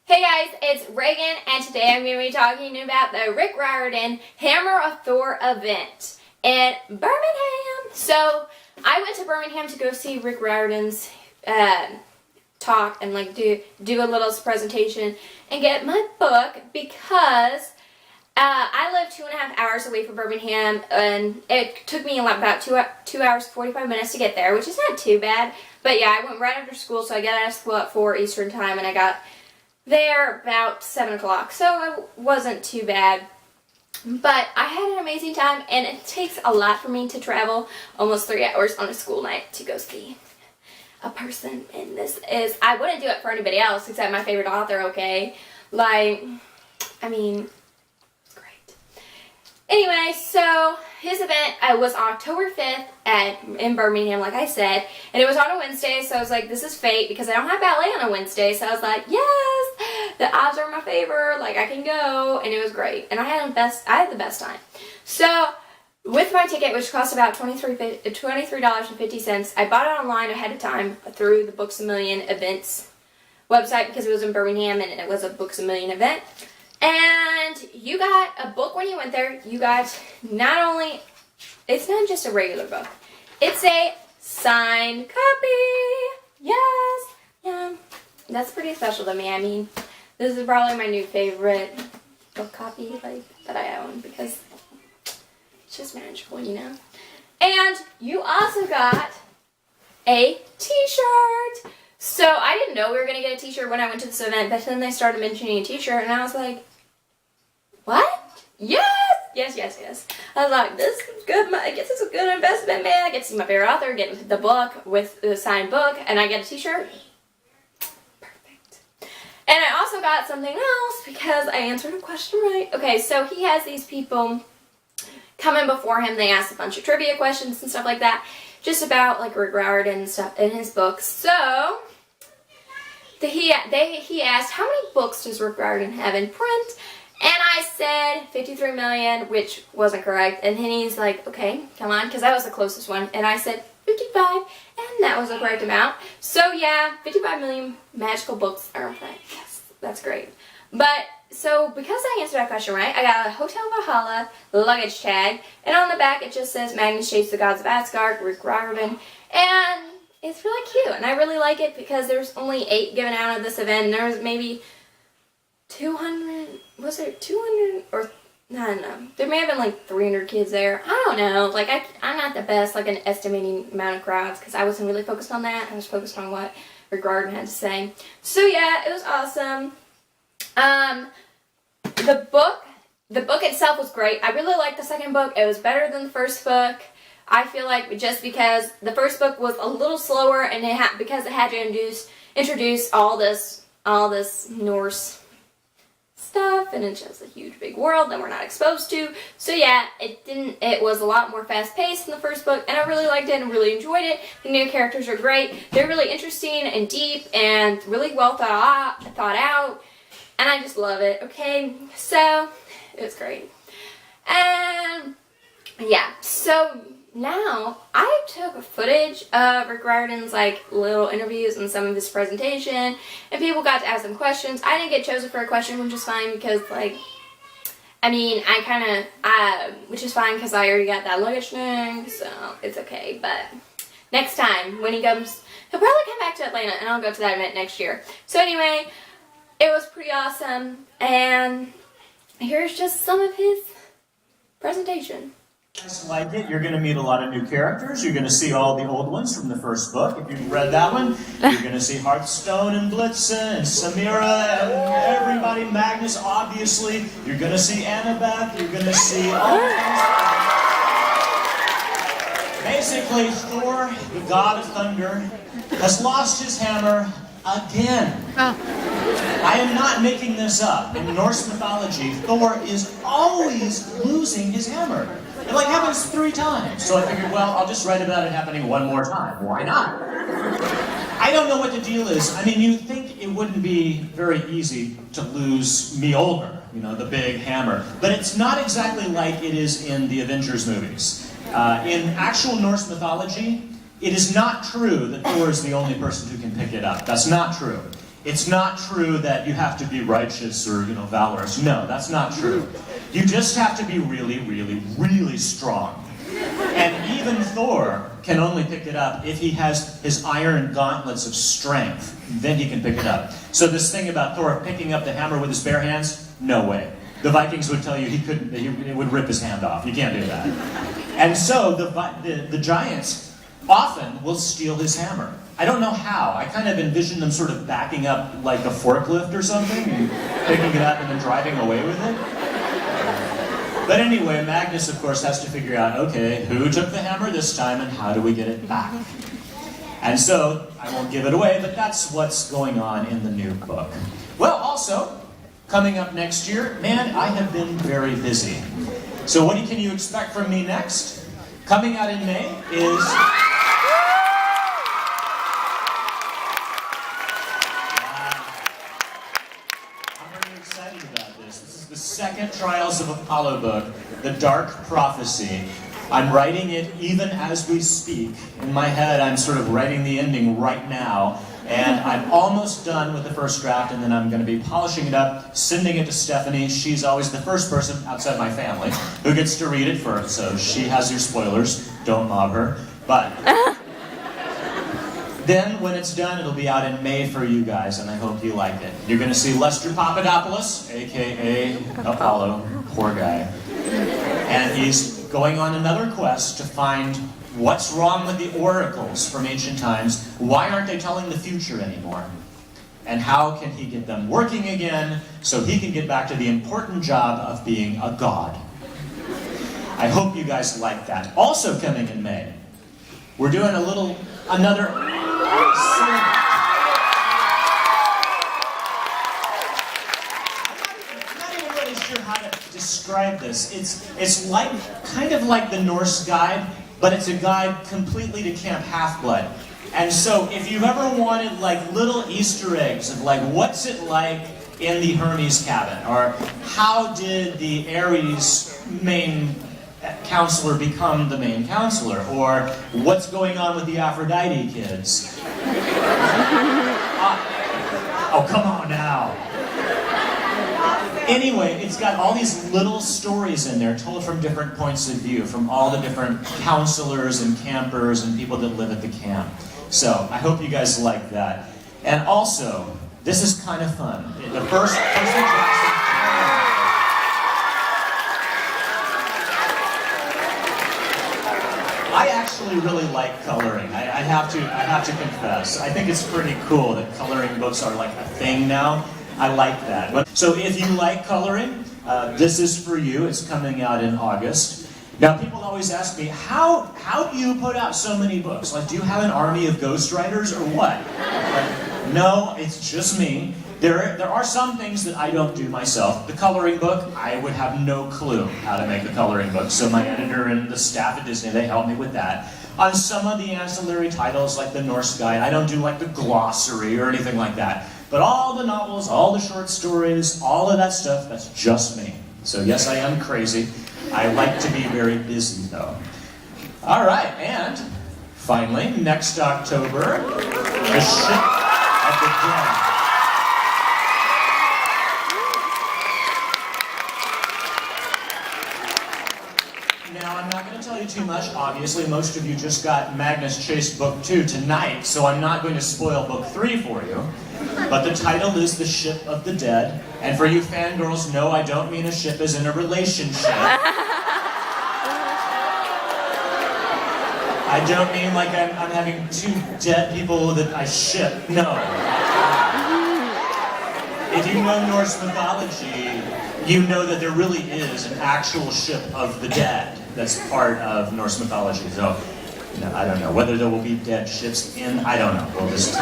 Hey guys, it's Reagan, and today I'm going to be talking about the Riordan Hammer of Thor event in Birmingham. So, I went to Birmingham to go see Rick Riordan's talk and do a little presentation and get my book because I live 2.5 hours away from Birmingham, and it took me about 2 hours 45 minutes to get there, which is not too bad. But yeah, I went right after school, so I got out of school at 4 Eastern time, and I got there about 7 o'clock, so it wasn't too bad. But I had an amazing time, and it takes a lot for me to travel almost 3 hours on a school night to go see a person. And this is, I wouldn't do it for anybody else except my favorite author, okay? I mean, it's great. Anyway, so his event was October 5th in Birmingham, like I said, and it was on a Wednesday, so I was like, this is fate, because I don't have ballet on a Wednesday, so I was like, yes, the odds are in my favor, I can go, and it was great, and I had the best time. So, with my ticket, which cost about $23.50, I bought it online ahead of time through the Books A Million events website, because it was in Birmingham, and it was a Books A Million event. And you got a book when you went there. You got it's not just a regular book. It's a signed copy. Yes. Yeah. That's pretty special to me. I mean, this is probably my new favorite book copy that I own because it's just magical, you know. And you also got a t-shirt. So I didn't know we were going to get a t-shirt when I went to this event, but then they started mentioning a t-shirt, and I was like, what? Yes! Yes. I was like, this is good. I guess it's a good investment, man. I get to see my favorite author, get the book with the signed book, and I get a t-shirt. Perfect. And I also got something else because I answered a question right. Okay, so he has these people come in before him. They ask a bunch of trivia questions and stuff like that, just about Rick Riordan and stuff in his books. So he asked, how many books does Rick Riordan have in print? And I said 53 million, which wasn't correct. And then he's like, okay, come on, because that was the closest one. And I said 55, and that was the correct amount. So yeah, 55 million magical books are in print. Yes, that's great. But so because I answered that question right, I got a Hotel Valhalla luggage tag, and on the back it just says Magnus Chase the Gods of Asgard, Rick Riordan, and it's really cute, and I really like it because there's only 8 given out of this event, and there was maybe 200, was there 200, or, I don't know, there may have been 300 kids there, I don't know, I'm not the best, in estimating amount of crowds, because I wasn't really focused on that, I was focused on what Rick Riordan had to say. So yeah, it was awesome. The book itself was great. I really liked the second book. It was better than the first book. I feel like just because the first book was a little slower, and because it had to introduce all this Norse stuff, and it's just a huge big world that we're not exposed to. So yeah, it was a lot more fast paced in the first book, and I really liked it and really enjoyed it. The new characters are great. They're really interesting and deep and really well thought out. And I just love it, okay? So, it was great. And, yeah, so now I took footage of Rick Riordan's, little interviews and some of his presentation, and people got to ask them questions. I didn't get chosen for a question, which is fine because, which is fine because I already got that luggage thing, so it's okay. But next time, when he comes, he'll probably come back to Atlanta, and I'll go to that event next year. So anyway, it was pretty awesome, and here's just some of his presentation. Like it, you're going to meet a lot of new characters. You're going to see all the old ones from the first book. If you've read that one, you're going to see Hearthstone and Blitzen and Samira and everybody, Magnus, obviously. You're going to see Annabeth. You're going to see all Basically, Thor, the god of thunder, has lost his hammer again. I am not making this up. In Norse mythology, Thor is always losing his hammer. It happens 3 times. So I figured, well, I'll just write about it happening one more time. Why not? I don't know what the deal is. I mean, you'd think it wouldn't be very easy to lose Mjolnir, the big hammer. But it's not exactly like it is in the Avengers movies. In actual Norse mythology, it is not true that Thor is the only person who can pick it up. That's not true. It's not true that you have to be righteous or, valorous. No, that's not true. You just have to be really, really, really strong. And even Thor can only pick it up if he has his iron gauntlets of strength. Then he can pick it up. So this thing about Thor picking up the hammer with his bare hands, no way. The Vikings would tell you he couldn't, it would rip his hand off. You can't do that. And so the giants often will steal his hammer. I don't know how. I kind of envision them sort of backing up like a forklift or something and picking it up and then driving away with it. But anyway, Magnus, of course, has to figure out, okay, who took the hammer this time and how do we get it back? And so, I won't give it away, but that's what's going on in the new book. Well, also, coming up next year, man, I have been very busy. So what can you expect from me next? Coming out in May is... The second Trials of Apollo book, The Dark Prophecy. I'm writing it even as we speak. In my head, I'm sort of writing the ending right now. And I'm almost done with the first draft, and then I'm going to be polishing it up, sending it to Stephanie. She's always the first person outside my family who gets to read it first, so she has your spoilers. Don't mob her. But then, when it's done, it'll be out in May for you guys, and I hope you like it. You're going to see Lester Papadopoulos, a.k.a. Apollo, poor guy. And he's going on another quest to find what's wrong with the oracles from ancient times. Why aren't they telling the future anymore? And how can he get them working again so he can get back to the important job of being a god? I hope you guys like that. Also coming in May, we're doing another... I'm not even really sure how to describe this. It's kind of like the Norse Guide, but it's a guide completely to Camp HalfBlood. And so if you've ever wanted little Easter eggs of what's it like in the Hermes cabin, or how did the Ares main counselor become the main counselor, or what's going on with the Aphrodite kids. Oh, come on now. Anyway, it's got all these little stories in there told from different points of view, from all the different counselors and campers and people that live at the camp. So, I hope you guys like that. And also, this is kind of fun. The first Percy Jackson... I actually really like coloring. I have to confess. I think it's pretty cool that coloring books are like a thing now. I like that. So if you like coloring, this is for you. It's coming out in August. Now people always ask me, how do you put out so many books? Do you have an army of ghostwriters or what? No, it's just me. There are some things that I don't do myself. The coloring book, I would have no clue how to make a coloring book. So my editor and the staff at Disney, they help me with that. On some of the ancillary titles, like the Norse Guide, I don't do the glossary or anything like that. But all the novels, all the short stories, all of that stuff, that's just me. So yes, I am crazy. I like to be very busy, though. All right, and finally, next October, The Ship of the Dead. Now, I'm not going to tell you too much. Obviously, most of you just got Magnus Chase Book 2 tonight, so I'm not going to spoil Book 3 for you. But the title is The Ship of the Dead. And for you fangirls, no, I don't mean a ship as in a relationship. I don't mean I'm having two dead people that I ship. No. If you know Norse mythology, you know that there really is an actual ship of the dead that's part of Norse mythology. So, I don't know. Whether there will be dead ships in, I don't know. We'll just...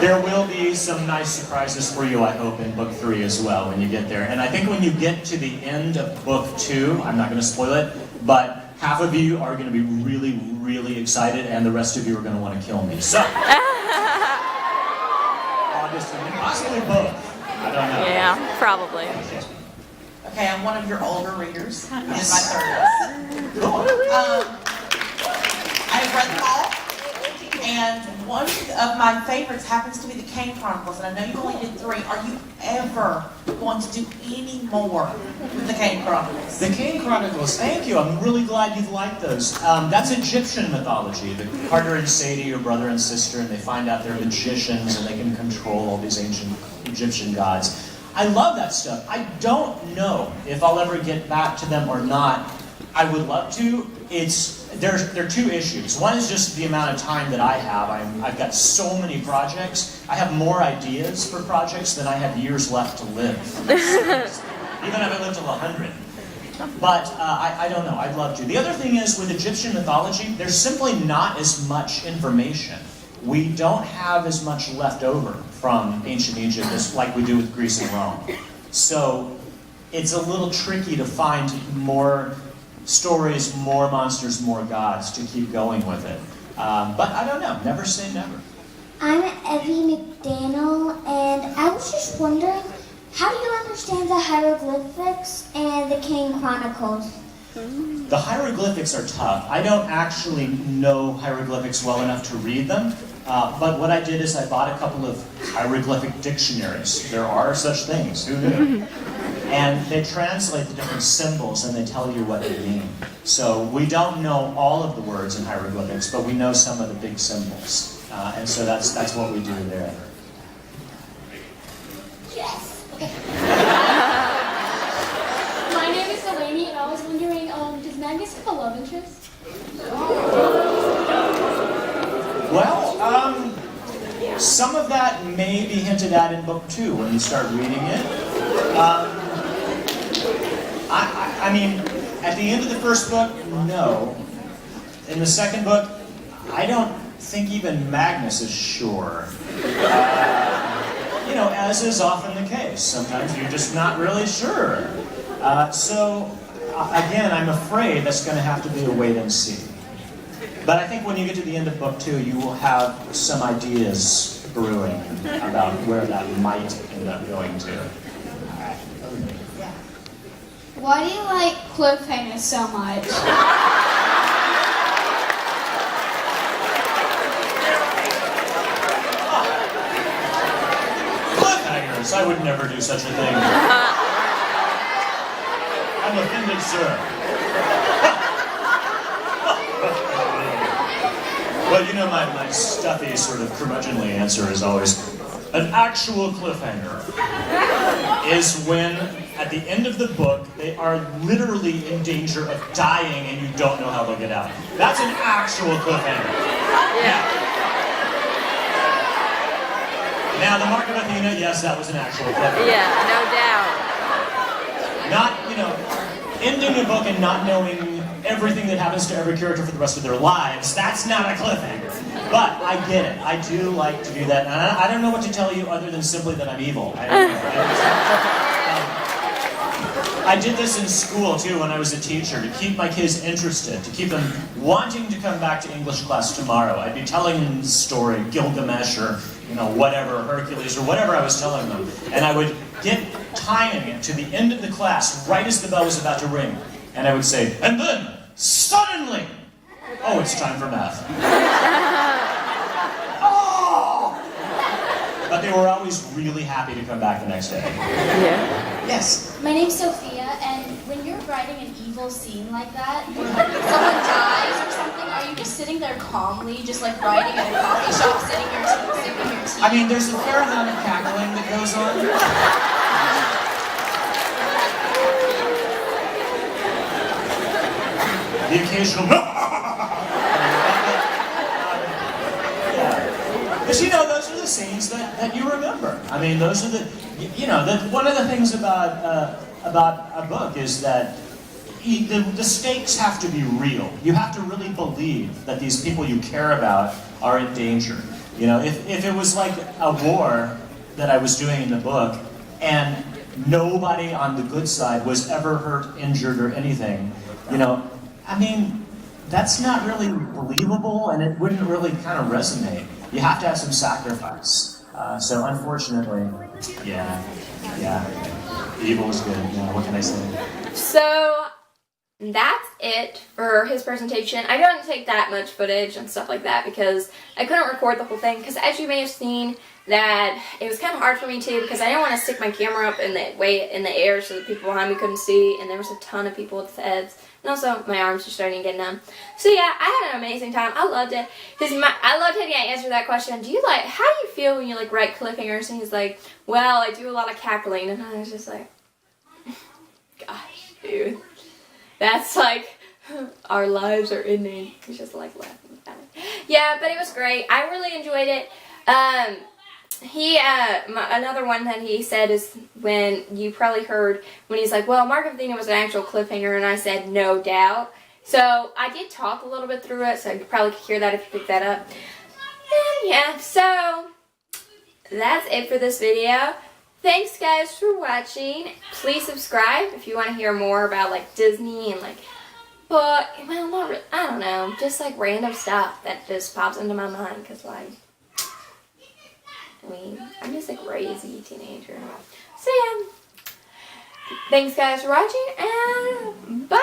There will be some nice surprises for you, I hope, in Book 3 as well when you get there. And I think when you get to the end of Book 2, I'm not going to spoil it, but half of you are going to be really, really excited, and the rest of you are going to want to kill me. So, August, and possibly both. I don't know. Yeah, probably. Okay, I'm one of your older readers. I'm in my 30s. Cool. I've read them all, and one of my favorites happens to be the Kane Chronicles, and I know you only did 3. Are you ever going to do any more with the Kane Chronicles? The Kane Chronicles, thank you. I'm really glad you've liked those. That's Egyptian mythology. The Carter and Sadie are brother and sister, and they find out they're magicians, and they can control all these ancient Egyptian gods. I love that stuff. I don't know if I'll ever get back to them or not. I would love to. There are 2 issues. One is just the amount of time that I have. I've got so many projects. I have more ideas for projects than I have years left to live. Even if I live till 100. But I don't know. I'd love to. The other thing is, with Egyptian mythology, there's simply not as much information. We don't have as much left over from ancient Egypt as like we do with Greece and Rome. So it's a little tricky to find more stories, more monsters, more gods to keep going with it. But I don't know. Never say never. I'm Evie McDaniel, and I was just wondering, how do you understand the hieroglyphics and the Kane Chronicles? The hieroglyphics are tough. I don't actually know hieroglyphics well enough to read them, but what I did is I bought a couple of hieroglyphic dictionaries. There are such things. Who knew? And they translate the different symbols and they tell you what they mean. So we don't know all of the words in hieroglyphics, but we know some of the big symbols. And so that's what we do there. Yes! My name is Delaney, and I was wondering, does Magnus have a love interest? Well, some of that may be hinted at in book 2 when you start reading it. I mean, at the end of the first book, no. In the second book, I don't think even Magnus is sure. You know, as is often the case. Sometimes you're just not really sure. So, again, I'm afraid that's going to have to be a wait and see. But I think when you get to the end of book 2, you will have some ideas brewing about where that might end up going to. Why do you like cliffhangers so much? Cliffhangers! I would never do such a thing. I'm offended, sir. Well, you know, my stuffy, sort of curmudgeonly answer is always, an actual cliffhanger is when, at the end of the book, they are literally in danger of dying and you don't know how they'll get out. That's an actual cliffhanger. Yeah. Now, the Mark of Athena, yes, that was an actual cliffhanger. Yeah, no doubt. Not, you know, ending a book and not knowing everything that happens to every character for the rest of their lives, that's not a cliffhanger. But I get it. I do like to do that. And I don't know what to tell you other than simply that I'm evil. I did this in school, too, when I was a teacher, to keep my kids interested, to keep them wanting to come back to English class tomorrow. I'd be telling them the story, Gilgamesh, or, you know, whatever, Hercules, or whatever I was telling them. And I would get timing it to the end of the class, right as the bell was about to ring. And I would say, and then, suddenly, oh, it's time for math. Oh! But they were always really happy to come back the next day. Yeah. Yes. My name's Sophia, and when you're writing an evil scene like that, or like someone dies or something, are you just sitting there calmly, just like writing at a coffee shop, sipping your tea? I mean, there's a fair amount of cackling that goes on. The occasional yeah. But you know, those are the scenes that you remember. I mean, those are the, you know, one of the things about a book is that the stakes have to be real. You have to really believe that these people you care about are in danger. You know, if it was like a war that I was doing in the book, and nobody on the good side was ever hurt, injured, or anything, you know, I mean, that's not really believable, and it wouldn't really kind of resonate. You have to have some sacrifice. So unfortunately, yeah, evil is good. Yeah, what can I say? So, that's it for his presentation. I didn't take that much footage and stuff like that because I couldn't record the whole thing, because as you may have seen, that it was kind of hard for me too, because I didn't want to stick my camera up in the air so that people behind me couldn't see, and there was a ton of people with heads, and also my arms were starting to get numb. So yeah, I had an amazing time. I loved it. I loved having to answer that question. How do you feel when you like write cliffhangers? And he's like, well, I do a lot of cackling, and I was just like, gosh, dude, that's like, our lives are ending. He's just like laughing at it. Yeah, but it was great. I really enjoyed it. Another one that he said is when you probably heard when he's like, well, Mark of Athena was an actual cliffhanger, and I said, no doubt. So I did talk a little bit through it, so you probably could hear that if you picked that up. And yeah, so that's it for this video. Thanks guys for watching. Please subscribe if you want to hear more about like Disney and like not really, I don't know, just like random stuff that just pops into my mind, because like, I'm just a crazy teenager. So yeah, thanks guys for watching, and bye!